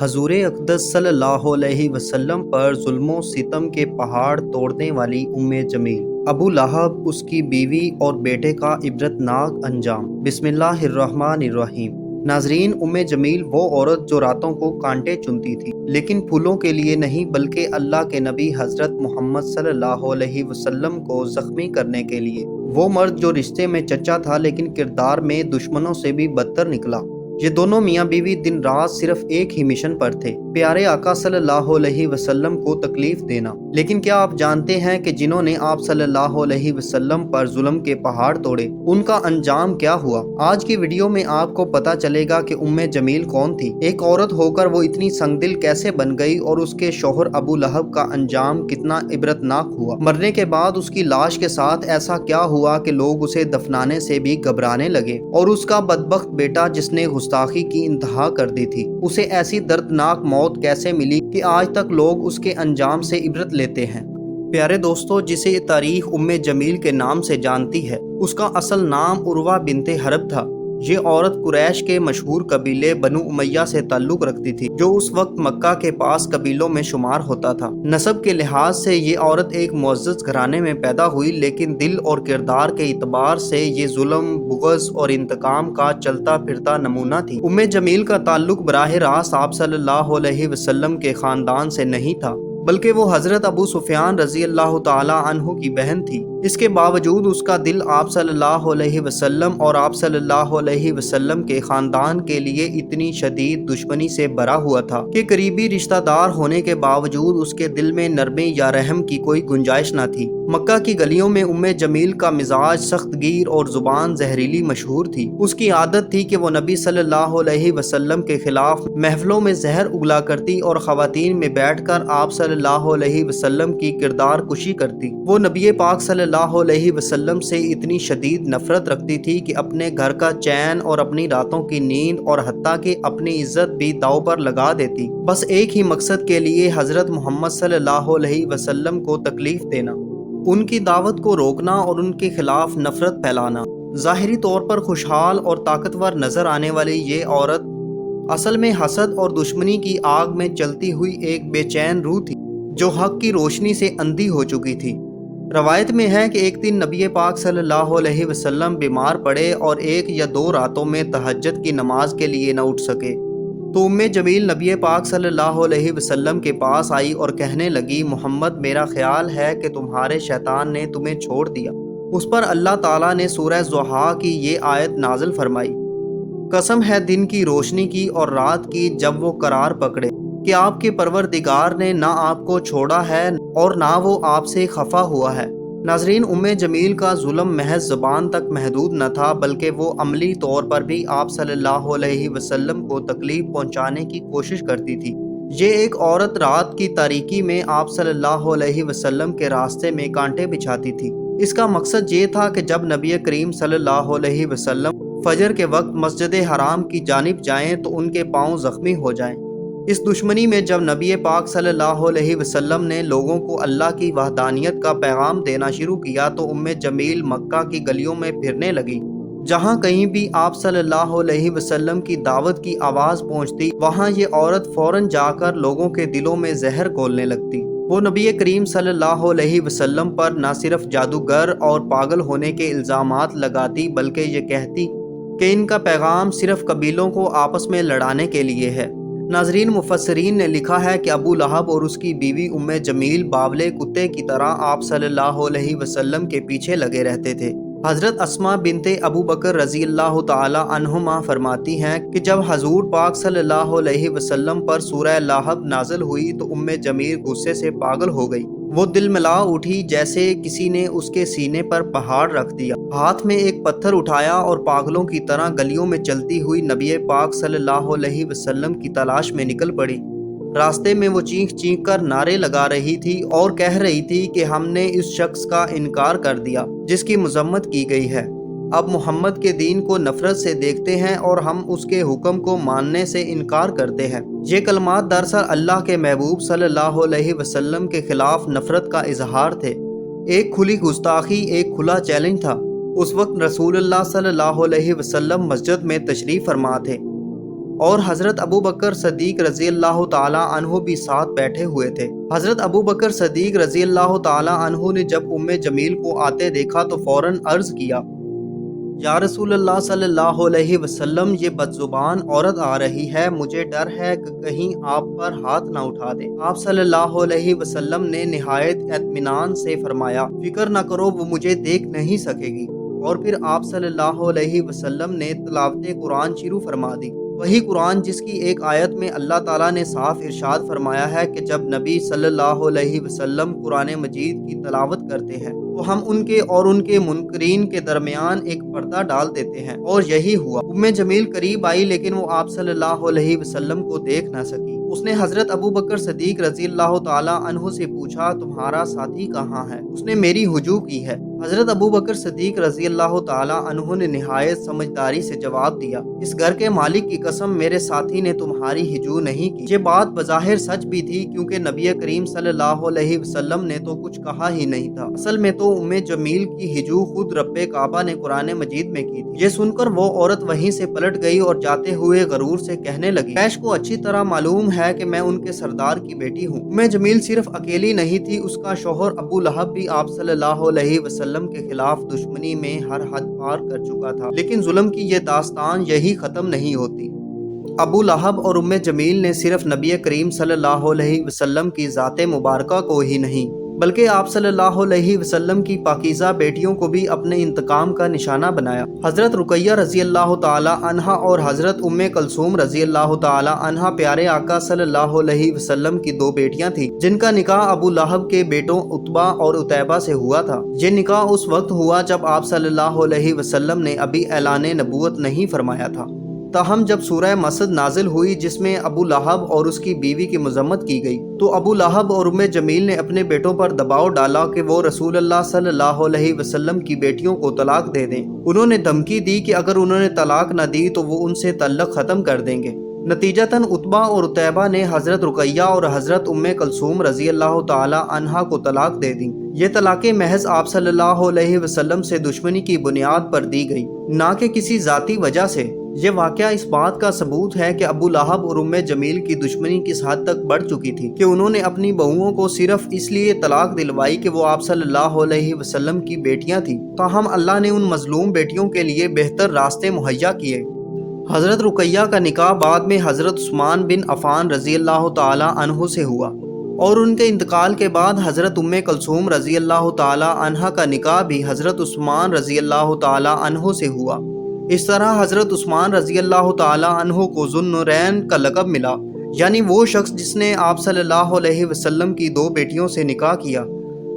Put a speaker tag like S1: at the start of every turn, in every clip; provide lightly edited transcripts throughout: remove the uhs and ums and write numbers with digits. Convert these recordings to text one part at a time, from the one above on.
S1: حضور اقدس صلی اللہ علیہ وسلم پر ظلم و ستم کے پہاڑ توڑنے والی جمیل ابو لہب، اس کی بیوی اور بیٹے کا عبرتناک انجام۔ بسم اللہ الرحمن الرحیم۔ ناظرین، جمیل وہ عورت جو راتوں کو کانٹے چنتی تھی، لیکن پھولوں کے لیے نہیں بلکہ اللہ کے نبی حضرت محمد صلی اللہ علیہ وسلم کو زخمی کرنے کے لیے۔ وہ مرد جو رشتے میں چچا تھا لیکن کردار میں دشمنوں سے بھی بدتر نکلا۔ یہ دونوں میاں بیوی دن رات صرف ایک ہی مشن پر تھے، پیارے آقا صلی اللہ علیہ وسلم کو تکلیف دینا۔ لیکن کیا آپ جانتے ہیں کہ جنہوں نے آپ صلی اللہ علیہ وسلم پر ظلم کے پہاڑ توڑے، ان کا انجام کیا ہوا؟ آج کی ویڈیو میں آپ کو پتا چلے گا کہ جمیل کون تھی، ایک عورت ہو کر وہ اتنی سنگ دل کیسے بن گئی، اور اس کے شوہر ابو لہب کا انجام کتنا عبرتناک ہوا۔ مرنے کے بعد اس کی لاش کے ساتھ ایسا کیا ہوا کہ لوگ اسے دفنانے سے بھی گھبرانے لگے، اور اس کا بدبخت بیٹا جس نے گستاخی کی انتہا کر دی تھی، اسے ایسی دردناک موت کیسے ملی کہ آج تک لوگ اس کے انجام سے عبرت لیتے ہیں۔ پیارے دوستو، جسے تاریخ جمیل کے نام سے جانتی ہے، اس کا اصل نام عروہ بنت حرب تھا۔ یہ عورت قریش کے مشہور قبیلے بنو امیہ سے تعلق رکھتی تھی، جو اس وقت مکہ کے پاس قبیلوں میں شمار ہوتا تھا۔ نسب کے لحاظ سے یہ عورت ایک معزز گھرانے میں پیدا ہوئی، لیکن دل اور کردار کے اعتبار سے یہ ظلم، بغض اور انتقام کا چلتا پھرتا نمونہ تھی۔ جمیل کا تعلق براہ راست آپ صلی اللہ علیہ وسلم کے خاندان سے نہیں تھا، بلکہ وہ حضرت ابو سفیان رضی اللہ تعالی عنہ کی بہن تھی۔ اس کے باوجود اس کا دل آپ صلی اللہ علیہ وسلم اور آپ صلی اللہ علیہ وسلم کے خاندان کے لیے اتنی شدید دشمنی سے بھرا ہوا تھا کہ قریبی رشتہ دار ہونے کے باوجود اس کے دل میں نرمی یا رحم کی کوئی گنجائش نہ تھی۔ مکہ کی گلیوں میں جمیل کا مزاج سخت گیر اور زبان زہریلی مشہور تھی۔ اس کی عادت تھی کہ وہ نبی صلی اللہ علیہ وسلم کے خلاف محفلوں میں زہر اگلا کرتی اور خواتین میں بیٹھ کر آپ صلی اللہ علیہ وسلم کی کردار کشی کرتی۔ وہ نبی پاک صلی اللہ علیہ وسلم سے اتنی شدید نفرت رکھتی تھی کہ اپنے گھر کا چین اور اپنی راتوں کی نیند اور حتیٰ کہ اپنی عزت بھی داؤ پر لگا دیتی، بس ایک ہی مقصد کے لیے، حضرت محمد صلی اللہ علیہ وسلم کو تکلیف دینا، ان کی دعوت کو روکنا اور ان کے خلاف نفرت پھیلانا۔ ظاہری طور پر خوشحال اور طاقتور نظر آنے والی یہ عورت اصل میں حسد اور دشمنی کی آگ میں چلتی ہوئی ایک بے چین روح تھی، جو حق کی روشنی سے اندھی ہو چکی تھی۔ روایت میں ہے کہ ایک دن نبی پاک صلی اللہ علیہ وسلم بیمار پڑے اور 1 یا 2 راتوں میں تہجد کی نماز کے لیے نہ اٹھ سکے، تو جمیل نبی پاک صلی اللہ علیہ وسلم کے پاس آئی اور کہنے لگی، محمد، میرا خیال ہے کہ تمہارے شیطان نے تمہیں چھوڑ دیا۔ اس پر اللہ تعالیٰ نے سورہ ضحیٰ کی یہ آیت نازل فرمائی، قسم ہے دن کی روشنی کی اور رات کی جب وہ قرار پکڑے، کہ آپ کے پروردگار نے نہ آپ کو چھوڑا ہے اور نہ وہ آپ سے خفا ہوا ہے۔ ناظرین، جمیل کا ظلم محض زبان تک محدود نہ تھا، بلکہ وہ عملی طور پر بھی آپ صلی اللہ علیہ وسلم کو تکلیف پہنچانے کی کوشش کرتی تھی۔ یہ ایک عورت رات کی تاریکی میں آپ صلی اللہ علیہ وسلم کے راستے میں کانٹے بچھاتی تھی۔ اس کا مقصد یہ تھا کہ جب نبی کریم صلی اللہ علیہ وسلم فجر کے وقت مسجد حرام کی جانب جائیں تو ان کے پاؤں زخمی ہو جائیں۔ اس دشمنی میں جب نبی پاک صلی اللہ علیہ وسلم نے لوگوں کو اللہ کی وحدانیت کا پیغام دینا شروع کیا تو جمیل مکہ کی گلیوں میں پھرنے لگی۔ جہاں کہیں بھی آپ صلی اللہ علیہ وسلم کی دعوت کی آواز پہنچتی، وہاں یہ عورت فوراً جا کر لوگوں کے دلوں میں زہر گھولنے لگتی۔ وہ نبی کریم صلی اللہ علیہ وسلم پر نہ صرف جادوگر اور پاگل ہونے کے الزامات لگاتی، بلکہ یہ کہتی کہ ان کا پیغام صرف قبیلوں کو آپس میں لڑانے کے لیے ہے۔ ناظرین، مفسرین نے لکھا ہے کہ ابو لہب اور اس کی بیوی جمیل باولے کتے کی طرح آپ صلی اللہ علیہ وسلم کے پیچھے لگے رہتے تھے۔ حضرت اسماء بنت ابو بکر رضی اللہ تعالی عنہما فرماتی ہیں کہ جب حضور پاک صلی اللہ علیہ وسلم پر سورہ لہب نازل ہوئی تو جمیل غصے سے پاگل ہو گئی۔ وہ دل ملا اٹھی جیسے کسی نے اس کے سینے پر پہاڑ رکھ دیا۔ ہاتھ میں ایک پتھر اٹھایا اور پاگلوں کی طرح گلیوں میں چلتی ہوئی نبی پاک صلی اللہ علیہ وسلم کی تلاش میں نکل پڑی۔ راستے میں وہ چیخ چیخ کر نعرے لگا رہی تھی اور کہہ رہی تھی کہ ہم نے اس شخص کا انکار کر دیا جس کی مذمت کی گئی ہے۔ اب محمد کے دین کو نفرت سے دیکھتے ہیں اور ہم اس کے حکم کو ماننے سے انکار کرتے ہیں۔ یہ کلمات دراصل اللہ کے محبوب صلی اللہ علیہ وسلم کے خلاف نفرت کا اظہار تھے، ایک کھلی گستاخی، ایک کھلا چیلنج تھا۔ اس وقت رسول اللہ صلی اللہ علیہ وسلم مسجد میں تشریف فرما تھے۔ اور حضرت ابو بکر صدیق رضی اللہ تعالی عنہ بھی ساتھ بیٹھے ہوئے تھے۔ حضرت ابو بکر صدیق رضی اللہ تعالی عنہ نے جب جمیل کو آتے دیکھا تو فوراً عرض کیا، یا رسول اللہ صلی اللہ علیہ وسلم، یہ بدزبان عورت آ رہی ہے، مجھے ڈر ہے کہ کہیں آپ پر ہاتھ نہ اٹھا دے۔ آپ صلی اللہ علیہ وسلم نے نہایت اطمینان سے فرمایا، فکر نہ کرو، وہ مجھے دیکھ نہیں سکے گی۔ اور پھر آپ صلی اللہ علیہ وسلم نے تلاوت قرآن شروع فرما دی، وہی قرآن جس کی ایک آیت میں اللہ تعالیٰ نے صاف ارشاد فرمایا ہے کہ جب نبی صلی اللہ علیہ وسلم قرآن مجید کی تلاوت کرتے ہیں تو ہم ان کے اور ان کے منکرین کے درمیان ایک پردہ ڈال دیتے ہیں، اور یہی ہوا۔ جمیل قریب آئی لیکن وہ آپ صلی اللہ علیہ وسلم کو دیکھ نہ سکی۔ اس نے حضرت ابو بکر صدیق رضی اللہ تعالی عنہ سے پوچھا، تمہارا ساتھی کہاں ہے؟ اس نے میری ہجو کی ہے۔ حضرت ابو بکر صدیق رضی اللہ تعالی عنہ نے نہایت سمجھداری سے جواب دیا، اس گھر کے مالک کی قسم، میرے ساتھی نے تمہاری ہجو نہیں کی۔ یہ بات بظاہر سچ بھی تھی کیونکہ نبی کریم صلی اللہ علیہ وسلم نے تو کچھ کہا ہی نہیں تھا۔ اصل میں تو جمیل کی ہجو خود رب کعبہ نے قرآن مجید میں کی تھی۔ یہ سن کر وہ عورت وہیں سے پلٹ گئی اور جاتے ہوئے غرور سے کہنے لگی، قریش کو اچھی طرح معلوم ہے کہ میں ان کے سردار کی بیٹی ہوں۔ جمیل صرف اکیلی نہیں تھی، اس کا شوہر ابو لہب بھی آپ صلی اللہ علیہ وسلم کے خلاف دشمنی میں ہر حد پار کر چکا تھا۔ لیکن ظلم کی یہ داستان یہی ختم نہیں ہوتی۔ ابو لہب اور جمیل نے صرف نبی کریم صلی اللہ علیہ وسلم کی ذات مبارکہ کو ہی نہیں بلکہ آپ صلی اللہ علیہ وسلم کی پاکیزہ بیٹیوں کو بھی اپنے انتقام کا نشانہ بنایا۔ حضرت رقیہ رضی اللہ تعالی عنہا اور حضرت کلثوم رضی اللہ تعالی عنہا پیارے آقا صلی اللہ علیہ وسلم کی دو بیٹیاں تھیں جن کا نکاح ابو لہب کے بیٹوں عتبہ اور عتیبہ سے ہوا تھا۔ یہ نکاح اس وقت ہوا جب آپ صلی اللہ علیہ وسلم نے ابھی اعلان نبوت نہیں فرمایا تھا۔ تاہم جب سورہ مسد نازل ہوئی جس میں ابو لہب اور اس کی بیوی کی مذمت کی گئی تو ابو لہب اور جمیل نے اپنے بیٹوں پر دباؤ ڈالا کہ وہ رسول اللہ صلی اللہ علیہ وسلم کی بیٹیوں کو طلاق دے دیں۔ انہوں نے دھمکی دی کہ اگر انہوں نے طلاق نہ دی تو وہ ان سے تعلق ختم کر دیں گے۔ نتیجتاً عتبہ اور عتیبہ نے حضرت رقیہ اور حضرت کلثوم رضی اللہ تعالی عنہا کو طلاق دے دی۔ یہ طلاقیں محض آپ صلی اللہ علیہ وسلم سے دشمنی کی بنیاد پر دی گئی، نہ کہ کسی ذاتی وجہ سے۔ یہ واقعہ اس بات کا ثبوت ہے کہ ابو لہب اور جمیل کی دشمنی کس حد تک بڑھ چکی تھی کہ انہوں نے اپنی بہوؤں کو صرف اس لیے طلاق دلوائی کہ وہ آپ صلی اللہ علیہ وسلم کی بیٹیاں تھیں۔ تاہم اللہ نے ان مظلوم بیٹیوں کے لیے بہتر راستے مہیا کیے۔ حضرت رقیہ کا نکاح بعد میں حضرت عثمان بن عفان رضی اللہ تعالی عنہ سے ہوا اور ان کے انتقال کے بعد حضرت کلثوم رضی اللہ تعالی عنہا کا نکاح بھی حضرت عثمان رضی اللہ تعالی عنہ سے ہوا۔ اس طرح حضرت عثمان رضی اللہ تعالی عنہ کو ذو النورین کا لقب ملا، یعنی وہ شخص جس نے آپ صلی اللہ علیہ وسلم کی دو بیٹیوں سے نکاح کیا۔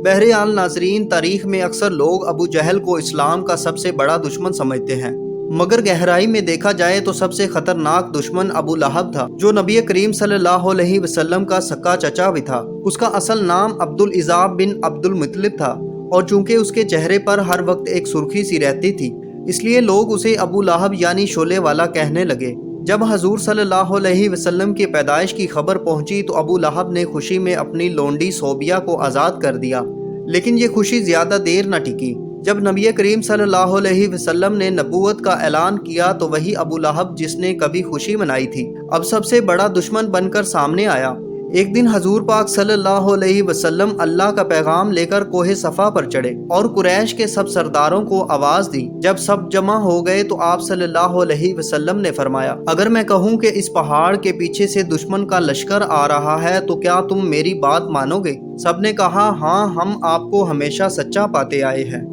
S1: بہرحال ناظرین، تاریخ میں اکثر لوگ ابو جہل کو اسلام کا سب سے بڑا دشمن سمجھتے ہیں، مگر گہرائی میں دیکھا جائے تو سب سے خطرناک دشمن ابو لہب تھا جو نبی کریم صلی اللہ علیہ وسلم کا سکا چچا بھی تھا۔ اس کا اصل نام عبد الاعزاب بن عبد المطلب تھا اور چونکہ اس کے چہرے پر ہر وقت ایک سرخی سی رہتی تھی اس لیے لوگ اسے ابو لہب یعنی شعلے والا کہنے لگے۔ جب حضور صلی اللہ علیہ وسلم کی پیدائش کی خبر پہنچی تو ابو لہب نے خوشی میں اپنی لونڈی صوبیہ کو آزاد کر دیا، لیکن یہ خوشی زیادہ دیر نہ ٹکی۔ جب نبی کریم صلی اللہ علیہ وسلم نے نبوت کا اعلان کیا تو وہی ابو لہب جس نے کبھی خوشی منائی تھی اب سب سے بڑا دشمن بن کر سامنے آیا۔ ایک دن حضور پاک صلی اللہ علیہ وسلم اللہ کا پیغام لے کر کوہ صفا پر چڑھے اور قریش کے سب سرداروں کو آواز دی۔ جب سب جمع ہو گئے تو آپ صلی اللہ علیہ وسلم نے فرمایا، اگر میں کہوں کہ اس پہاڑ کے پیچھے سے دشمن کا لشکر آ رہا ہے تو کیا تم میری بات مانو گے؟ سب نے کہا، ہاں، ہم آپ کو ہمیشہ سچا پاتے آئے ہیں۔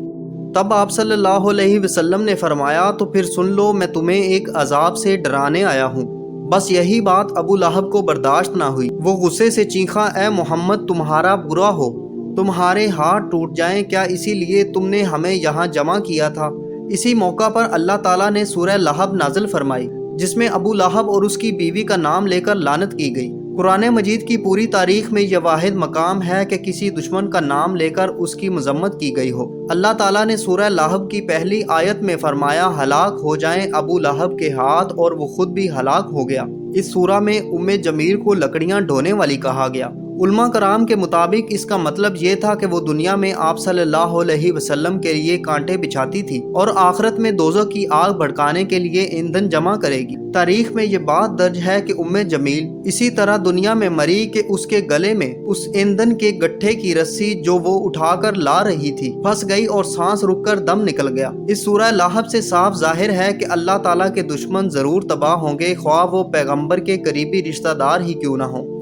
S1: تب آپ صلی اللہ علیہ وسلم نے فرمایا، تو پھر سن لو، میں تمہیں ایک عذاب سے ڈرانے آیا ہوں۔ بس یہی بات ابو لہب کو برداشت نہ ہوئی، وہ غصے سے چیخا، اے محمد، تمہارا برا ہو، تمہارے ہاتھ ٹوٹ جائیں، کیا اسی لیے تم نے ہمیں یہاں جمع کیا تھا؟ اسی موقع پر اللہ تعالیٰ نے سورہ لہب نازل فرمائی جس میں ابو لہب اور اس کی بیوی کا نام لے کر لعنت کی گئی۔ قرآن مجید کی پوری تاریخ میں یہ واحد مقام ہے کہ کسی دشمن کا نام لے کر اس کی مذمت کی گئی ہو۔ اللہ تعالیٰ نے سورہ لہب کی پہلی آیت میں فرمایا، ہلاک ہو جائیں ابو لہب کے ہاتھ، اور وہ خود بھی ہلاک ہو گیا۔ اس سورہ میں جمیل کو لکڑیاں ڈھونے والی کہا گیا علماء کرام کے مطابق اس کا مطلب یہ تھا کہ وہ دنیا میں آپ صلی اللہ علیہ وسلم کے لیے کانٹے بچھاتی تھی اور آخرت میں دوزخ کی آگ بھڑکانے کے لیے ایندھن جمع کرے گی۔ تاریخ میں یہ بات درج ہے کہ جمیل اسی طرح دنیا میں مری کہ اس کے گلے میں اس ایندھن کے گٹھے کی رسی جو وہ اٹھا کر لا رہی تھی پھنس گئی اور سانس رک کر دم نکل گیا۔ اس سورہ لہب سے صاف ظاہر ہے کہ اللہ تعالیٰ کے دشمن ضرور تباہ ہوں گے، خواہ وہ پیغمبر کے قریبی رشتہ دار ہی کیوں نہ ہوں۔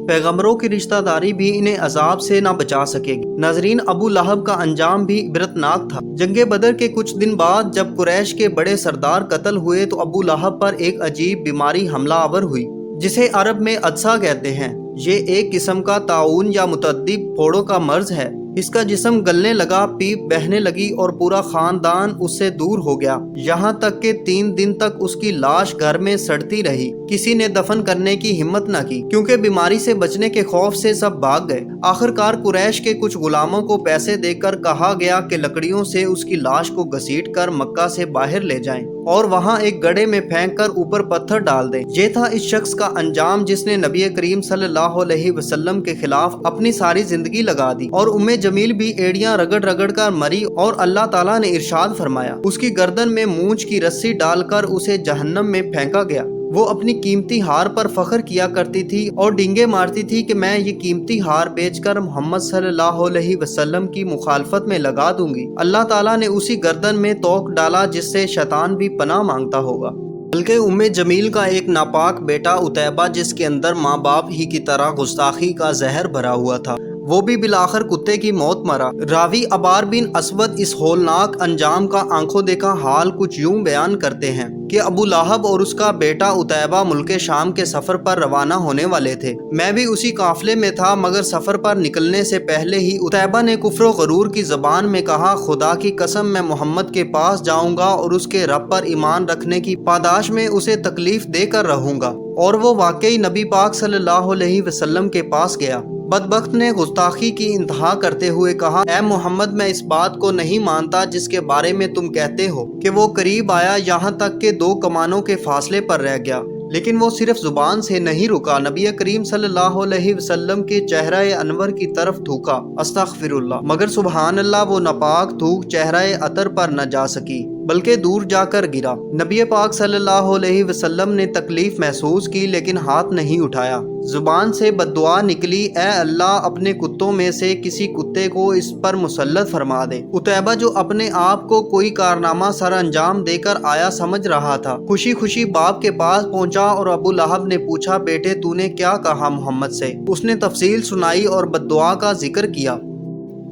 S1: پیغمبروں کی رشتہ داری بھی انہیں عذاب سے نہ بچا سکے گی۔ ناظرین، ابو لہب کا انجام بھی عبرتناک تھا۔ جنگ بدر کے کچھ دن بعد جب قریش کے بڑے سردار قتل ہوئے تو ابو لہب پر ایک عجیب بیماری حملہ آور ہوئی جسے عرب میں عدسہ کہتے ہیں۔ یہ ایک قسم کا طاعون یا متعدی پھوڑوں کا مرض ہے۔ اس کا جسم گلنے لگا، پیپ بہنے لگی اور پورا خاندان اس سے دور ہو گیا، یہاں تک کہ 3 دن تک اس کی لاش گھر میں سڑتی رہی۔ کسی نے دفن کرنے کی ہمت نہ کی کیونکہ بیماری سے بچنے کے خوف سے سب بھاگ گئے۔ آخرکار قریش کے کچھ غلاموں کو پیسے دے کر کہا گیا کہ لکڑیوں سے اس کی لاش کو گھسیٹ کر مکہ سے باہر لے جائیں اور وہاں ایک گڑھے میں پھینک کر اوپر پتھر ڈال دیں۔ یہ تھا اس شخص کا انجام جس نے نبی کریم صلی اللہ علیہ وسلم کے خلاف اپنی ساری زندگی لگا دی، اور جمیل بھی ایڑیاں رگڑ رگڑ کر مری، اور اللہ تعالیٰ نے ارشاد فرمایا اس کی گردن میں مونچھ کی رسی ڈال کر اسے جہنم میں پھینکا گیا۔ وہ اپنی قیمتی ہار پر فخر کیا کرتی تھی اور ڈنگے مارتی تھی کہ میں یہ قیمتی ہار بیچ کر محمد صلی اللہ علیہ وسلم کی مخالفت میں لگا دوں گی۔ اللہ تعالیٰ نے اسی گردن میں توق ڈالا جس سے شیطان بھی پناہ مانگتا ہوگا۔ بلکہ جمیل کا ایک ناپاک بیٹا عتیبہ جس کے اندر ماں باپ ہی کی طرح گستاخی کا زہر بھرا ہوا تھا، وہ بھی بالآخر کتے کی موت مرا۔ راوی عبار بن اسود اس ہولناک انجام کا آنکھوں دیکھا حال کچھ یوں بیان کرتے ہیں کہ ابو لہب اور اس کا بیٹا عتیبہ ملک شام کے سفر پر روانہ ہونے والے تھے۔ میں بھی اسی قافلے میں تھا، مگر سفر پر نکلنے سے پہلے ہی عتیبہ نے کفر و غرور کی زبان میں کہا، خدا کی قسم میں محمد کے پاس جاؤں گا اور اس کے رب پر ایمان رکھنے کی پاداش میں اسے تکلیف دے کر رہوں گا۔ اور وہ واقعی نبی پاک صلی اللہ علیہ وسلم کے پاس گیا۔ بدبخت نے گستاخی کی انتہا کرتے ہوئے کہا، اے محمد، میں اس بات کو نہیں مانتا جس کے بارے میں تم کہتے ہو کہ وہ قریب آیا، یہاں تک کہ 2 کمانوں کے فاصلے پر رہ گیا۔ لیکن وہ صرف زبان سے نہیں رکا، نبی کریم صلی اللہ علیہ وسلم کے چہرہ انور کی طرف تھوکا، استغفر اللہ، مگر سبحان اللہ وہ ناپاک تھوک چہرہ عطر پر نہ جا سکی بلکہ دور جا کر گرا۔ نبی پاک صلی اللہ علیہ وسلم نے تکلیف محسوس کی لیکن ہاتھ نہیں اٹھایا۔ زبان سے بد دعا نکلی، اے اللہ اپنے کتوں میں سے کسی کتے کو اس پر مسلط فرما دے۔ عتیبہ جو اپنے آپ کو کوئی کارنامہ سر انجام دے کر آیا سمجھ رہا تھا، خوشی خوشی باپ کے پاس پہنچا اور ابو لہب نے پوچھا، بیٹے تو نے کیا کہا محمد سے؟ اس نے تفصیل سنائی اور بد دعا کا ذکر کیا۔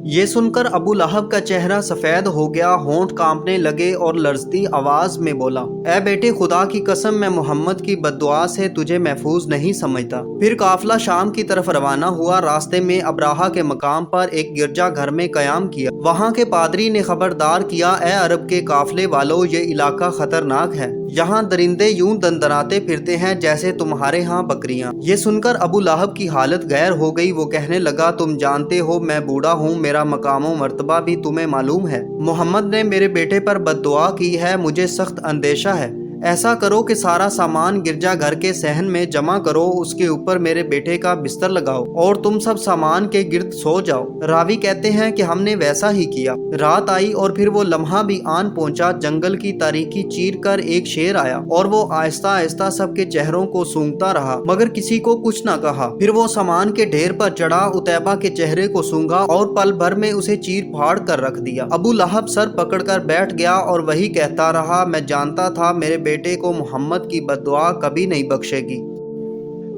S1: یہ سن کر ابو لہب کا چہرہ سفید ہو گیا، ہونٹ کانپنے لگے اور لرزتی آواز میں بولا، اے بیٹے خدا کی قسم میں محمد کی بد دعا سے تجھے محفوظ نہیں سمجھتا۔ پھر قافلہ شام کی طرف روانہ ہوا۔ راستے میں ابراہہ کے مقام پر ایک گرجا گھر میں قیام کیا۔ وہاں کے پادری نے خبردار کیا، اے عرب کے قافلے والو، یہ علاقہ خطرناک ہے، یہاں درندے یوں دندناتے پھرتے ہیں جیسے تمہارے ہاں بکریاں۔ یہ سن کر ابو لہب کی حالت غیر ہو گئی۔ وہ کہنے لگا، تم جانتے ہو میں بوڑھا ہوں، میرا مقام و مرتبہ بھی تمہیں معلوم ہے۔ محمد نے میرے بیٹے پر بد دعا کی ہے، مجھے سخت اندیشہ ہے۔ ایسا کرو کہ سارا سامان گرجا گھر کے صحن میں جمع کرو، اس کے اوپر میرے بیٹے کا بستر لگاؤ اور تم سب سامان کے گرد سو جاؤ۔ راوی کہتے ہیں کہ ہم نے ویسا ہی کیا۔ رات آئی اور پھر وہ لمحہ بھی آن پہنچا۔ جنگل کی تاریکی چیر کر ایک شیر آیا اور وہ آہستہ آہستہ سب کے چہروں کو سونگتا رہا مگر کسی کو کچھ نہ کہا۔ پھر وہ سامان کے ڈھیر پر چڑھا، عتیبہ کے چہرے کو سونگا اور پل بھر میں اسے چیر پھاڑ کر رکھ دیا۔ ابو لہب سر پکڑ کر بیٹھ گیا اور وہی کہتا رہا، میں جانتا تھا میرے بیٹے کو محمد کی بد دعا کبھی نہیں بخشے گی۔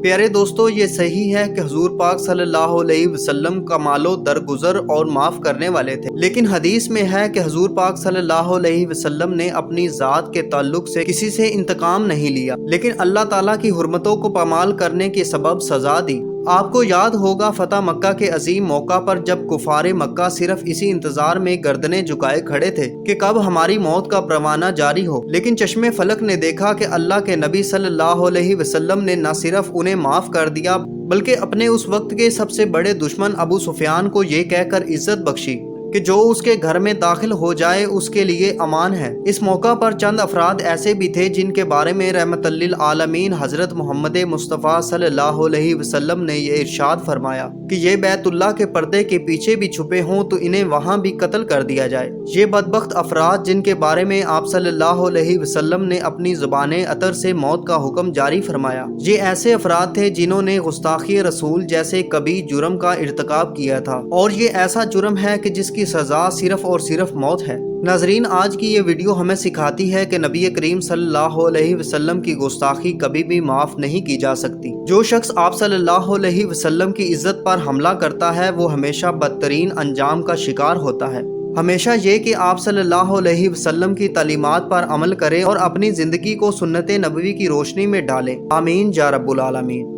S1: پیارے دوستو، یہ صحیح ہے کہ حضور پاک صلی اللہ علیہ وسلم کمال و درگزر اور معاف کرنے والے تھے، لیکن حدیث میں ہے کہ حضور پاک صلی اللہ علیہ وسلم نے اپنی ذات کے تعلق سے کسی سے انتقام نہیں لیا، لیکن اللہ تعالیٰ کی حرمتوں کو پامال کرنے کے سبب سزا دی۔ آپ کو یاد ہوگا فتح مکہ کے عظیم موقع پر جب کفار مکہ صرف اسی انتظار میں گردنیں جھکائے کھڑے تھے کہ کب ہماری موت کا پروانہ جاری ہو، لیکن چشم فلک نے دیکھا کہ اللہ کے نبی صلی اللہ علیہ وسلم نے نہ صرف انہیں معاف کر دیا بلکہ اپنے اس وقت کے سب سے بڑے دشمن ابو سفیان کو یہ کہہ کر عزت بخشی، کہ جو اس کے گھر میں داخل ہو جائے اس کے لیے امان ہے۔ اس موقع پر چند افراد ایسے بھی تھے جن کے بارے میں رحمت للعالمین حضرت محمد مصطفیٰ صلی اللہ علیہ وسلم نے یہ ارشاد فرمایا کہ یہ بیت اللہ کے پردے کے پیچھے بھی چھپے ہوں تو انہیں وہاں بھی قتل کر دیا جائے۔ یہ بدبخت افراد جن کے بارے میں آپ صلی اللہ علیہ وسلم نے اپنی زبان عطر سے موت کا حکم جاری فرمایا، یہ ایسے افراد تھے جنہوں نے گستاخی رسول جیسے کبھی جرم کا ارتکاب کیا تھا، اور یہ ایسا جرم ہے کہ جس کی سزا صرف اور صرف موت ہے۔ ناظرین، آج کی یہ ویڈیو ہمیں سکھاتی ہے کہ نبی کریم صلی اللہ علیہ وسلم کی گستاخی کبھی بھی معاف نہیں کی جا سکتی۔ جو شخص آپ صلی اللہ علیہ وسلم کی عزت پر حملہ کرتا ہے وہ ہمیشہ بدترین انجام کا شکار ہوتا ہے۔ ہمیشہ یہ کہ آپ صلی اللہ علیہ وسلم کی تعلیمات پر عمل کریں اور اپنی زندگی کو سنت نبوی کی روشنی میں ڈالیں۔ آمین یا رب العالمین۔